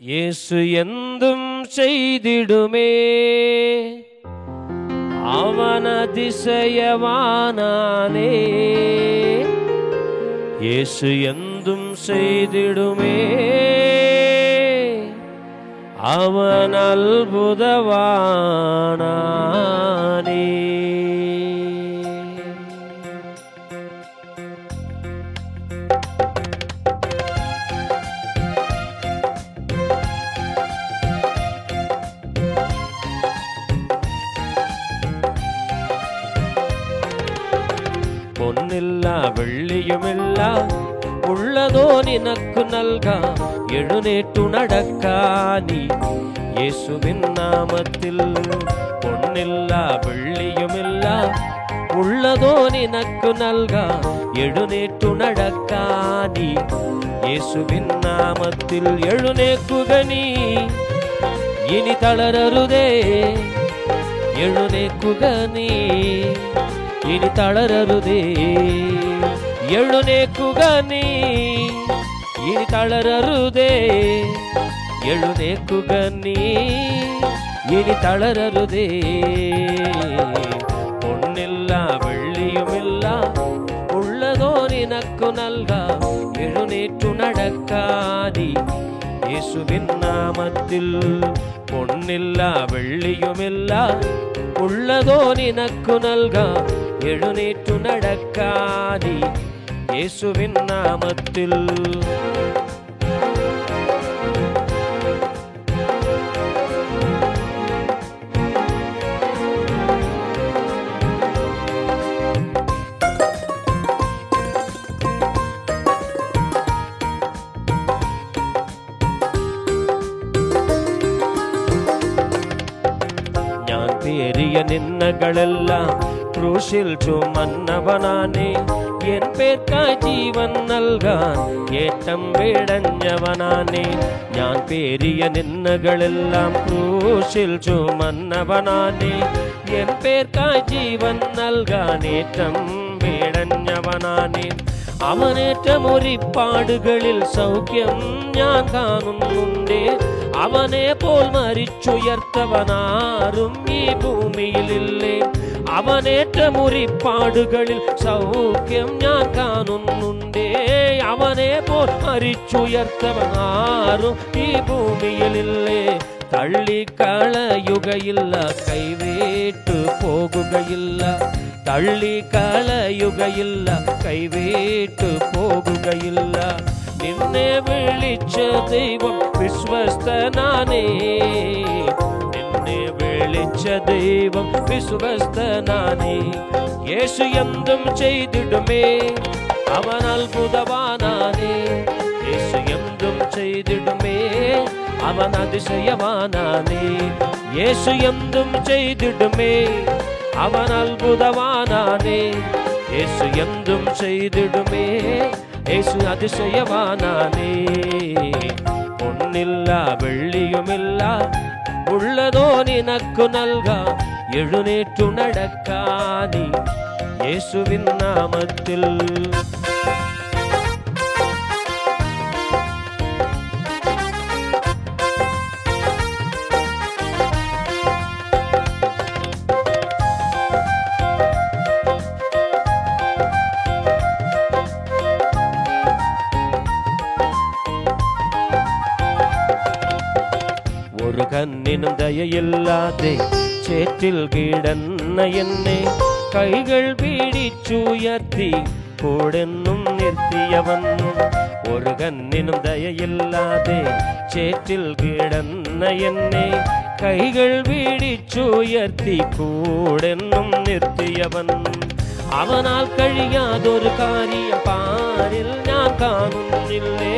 இயேசு எந்தும் செய்திடுமே அவன் அதிசயவானானே. இயேசு எந்தும் செய்திடுமே அவன் அற்புதவானானே. பொன்னிಲ್ಲ வெள்ளியுமிಲ್ಲ உள்ளதோ ನಿನக்கு ನಲ್ಗ எழுநேற்று நடக்கானி இயேசுவின் நாமத்தில். பொன்னிಲ್ಲ வெள்ளியுமிಲ್ಲ உள்ளதோ ನಿನக்கு நல்க எழுநேற்று நடக்கானி இயேசுவின் நாமத்தில். எழுநேக்குகனி இனி தளரருதே, எழுநேக்குகனி இனி தளரருதே. எழுநேக்குಗನಿ ಇನಿ ತಳರರುದೇ, எழுநேக்குகನಿ இனி தளரருதே. பொன்னிಲ್ಲ வெள்ளியுமிಲ್ಲ உள்ளதோ ನಿನக்கு நல்க எழுநேற்று நடக்கானி இயேசுவின் நாமத்தில். பொன்னிಲ್ಲ வெள்ளியுமிಲ್ಲ உள்ளதோ ನಿನக்கு நல்க எழுநேற்று நடக்கானி இயேசுவின் நாமத்தில். ഞാൻ പേരിയ നിന്നകളെല്ലാം ക്രൂശിൽ ചുമന്നവനാനേ. എൻ പേർക്കായി ജീവൻ നൽകാൻ ഏറ്റം വേടഞ്ഞവനാനേ. ഞാൻ പേരിയ നിന്നകളെല്ലാം ക്രൂശിൽ ചുമന്നവനാനേ. എൻ പേർക്കായി ജീവൻ നൽകാൻ ഏറ്റം വേടഞ്ഞവനാനേ. അവനേറ്റ മുറിപ്പാടുകളിൽ സൗഖ്യം ഞാൻ കാണുന്നുണ്ടേ. അവനെ പോൽ മരിച്ചുയർത്തവനാരും ഈ ഭൂമിയിലില്ലേ. അവനേറ്റ മുറിപ്പാടുകളിൽ സൗഖ്യം ഞാൻ കാണുന്നുണ്ടേ. അവനെ പോൽ മരിച്ചുയർത്തവനാരും ഈ ഭൂമിയിലില്ലേ. തള്ളിക്കളയുകയില്ല, കൈവേട്ടു പോകുകയില്ല. തള്ളിക്കളയുകയില്ല, കൈവേട്ടു പോകുകയില്ല. നിന്നെ വിളിച്ച ദൈവം വിശ്വസ്തനാനേ. നിന്നെ വിളിച്ച ദൈവം വിശ്വസ്തനാനേ. യേശു എന്തും ചെയ്തിടുമേ അവൻ അത്ഭുതവാനാനേ. യേശു എന്തും ചെയ്തിടുമേ അവൻ അതിശയവാനാനേ. യേശു എന്തും ചെയ്തിടുമേ അവൻ അത്ഭുതവാനാനേ. യേശു എന്തും ചെയ്തിടുമേ യേശു അതിശയവാനാനേ. പൊന്നില്ല വെള്ളിയുമില്ല உள்ளதோ நினக்கு நல்க எழுநேற்று நடக்கானி இயேசுவின் நாமத்தில். ஒரு கண்ணினும் தயையில்லாதே சேற்றில் கிடന്ന என்னை கைகள் பிடிச்சுயர்த்தி கூடென்னும் நிறுத்தியவன். ஒரு கண்ணினும் தயையில்லாதே சேற்றில் கிடന്ന என்னை கைகள் பிடிச்சுயர்த்தி கூடென்னும் நிறுத்தியவன். அவனால் കഴിയാതൊരു കാര്യം പാരിൽ ഞാൻ കാണുന്നില്ലേ.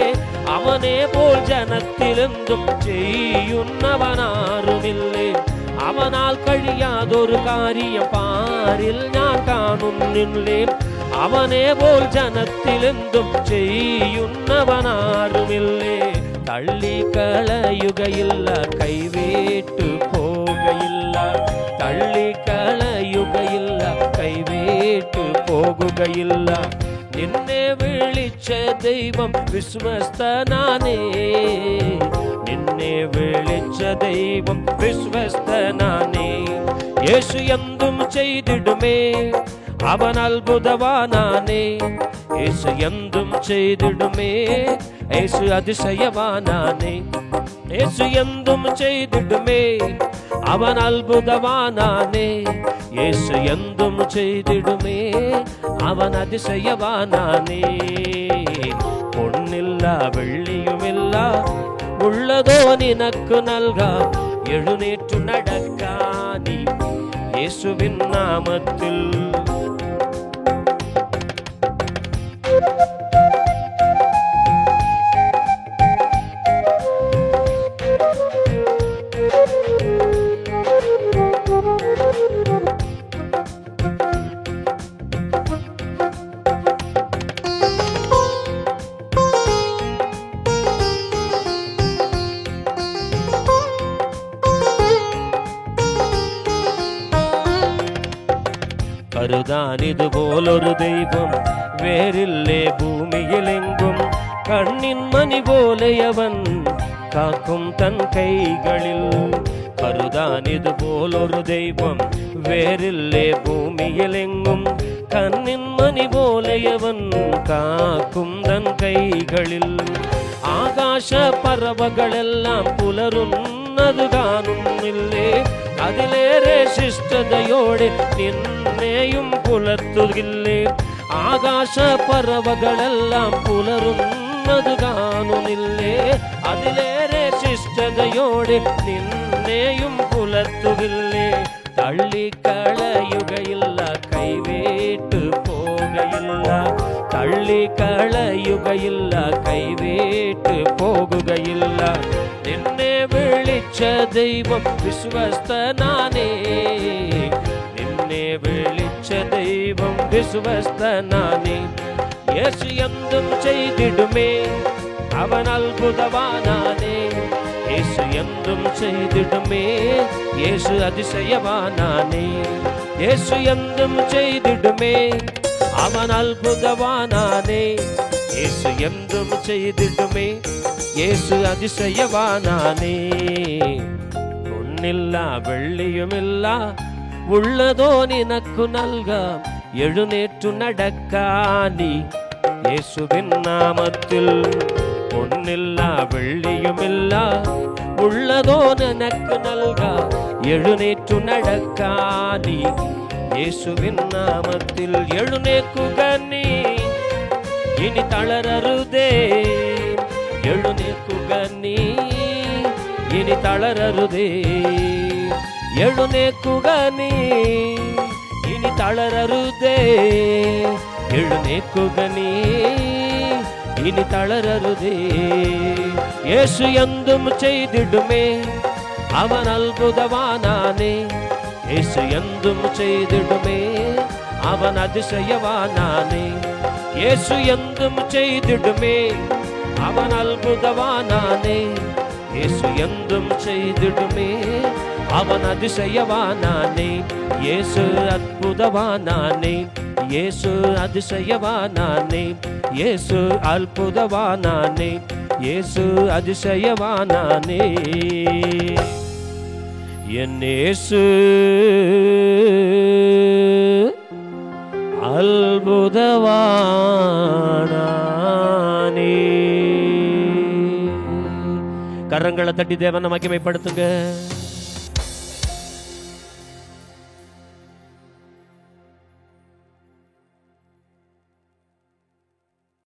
അവനെ പോൽ ജനത്തിലെന്തും ചെയ്യുന്നവനാരുമില്ലേ. അവനാൽ കഴിയാതൊരു കാര്യം പാരിൽ ഞാൻ കാണുന്നില്ലേ. അവനെ പോൽ ജനത്തിലെന്തും ചെയ്യുന്നവനാരുമില്ലേ. തള്ളിക്കളയുകയില്ല, കൈവേട്ടു പോകയില്ല. തള്ളിക്കളയുകയില്ല, കൈവേട്ടു പോകുകയില്ല. നിന്നെ വിളിച്ച ദൈവം വിശ്വസ്തനാനേ. നിന്നെ தெய்வம் விஸ்வஸ்தனானே. இயேசு எந்தும் செய்திடுமே அவன் அற்புதவானானே. இயேசு எந்தும் செய்திடுமே இயேசு அதிசயவானானே. இயேசு எந்தும் செய்திடுமே அவன் அற்புதவானானே. இயேசு எந்தும் செய்திடுமே அவன் அதிசயவானானே. பொன்னில்லா வெள்ளியுமில்லா உள்ளதோ நினக்கு நல்கா எழுநேற்று நடக்கானி இயேசுவின் நாமத்தில். கருதான் இது போலொரு தெய்வம் வேறில்லே பூமியில் எங்கும். கண்ணின் மணி போலையவன் காக்கும் தன் கைகளில். கருதான் இது போலொரு தெய்வம் வேறில்லே பூமியில் எங்கும். கண்ணின் மணி போலையவன் காக்கும் தன் கைகளில். ஆகாச பறவைகளெல்லாம் புலருன்னது காணும் இல்லே. அதிலேரே சிஷ்டதையோடு நின்னையும் புலர்த்துகில்லே. ஆகாச பறவைகளெல்லாம் புலருன்னது காணுமில்லே. அதிலேரே சிஷ்டதையோடு நின்னையும் புலர்த்துகில்லே. தள்ளி களையுகையில்ல கைவேட்டு போகையில்ல. தள்ளி களையுகையில்ல கைவேட்டு போகுகையில்ல. நின்னே விழிச்ச தெய்வம் விஸ்வஸ்தனானே. நின்னே விழிச்ச தெய்வம் விஸ்வஸ்தனானே. இயேசு எந்தும் செய்திடுமே அவன் அற்புதவானானே. இயேசு எந்தும் செய்திடுமே இயேசு அதிசயவானானே. இயேசு எந்தும் செய்திடுமே அவன் அற்புதவானானே. இயேசு எந்தும் செய்திடுமே இயேசு அதிசயவானானே. பொன்னில்லா வெள்ளியுமில்லா உள்ளதோ நினக்கு நல்கா எழுநேற்று நடக்கானி இயேசுவின் நாமத்தில். பொன்னில்லா வெள்ளியுமில்லா உள்ளதோ நினக்கு நல்கா எழுநேற்று நடக்கானி இயேசுவின் நாமத்தில். எழுநேக்குகனி இனி தளரருதே. எழுநேக்குகனி இனி தளரருதே. எழுநேக்குகனி இனி தளரருதே. எழுநேக்குகனி இனி தளரருதே. இயேசு எந்தும் செய்திடுமே அவன் அற்புதவானானே. இயேசு எந்தும் செய்திடுமே அவன் அதிசயவானானே. இயேசு எந்தும் செய்திடுமே அவன் அற்புதவானானே. இயேசு எந்தும் செய்திடுமே அவன் அதிசயவானானே. இயேசு அற்புதவானானே. இயேசு அதிசயவானானே. இயேசு அற்புதவானானே. இயேசு அதிசயவானானே. என் இயேசு அற்புதவானானே. கரங்களை தட்டி தேவனை மகிமைப்படுத்துங்க.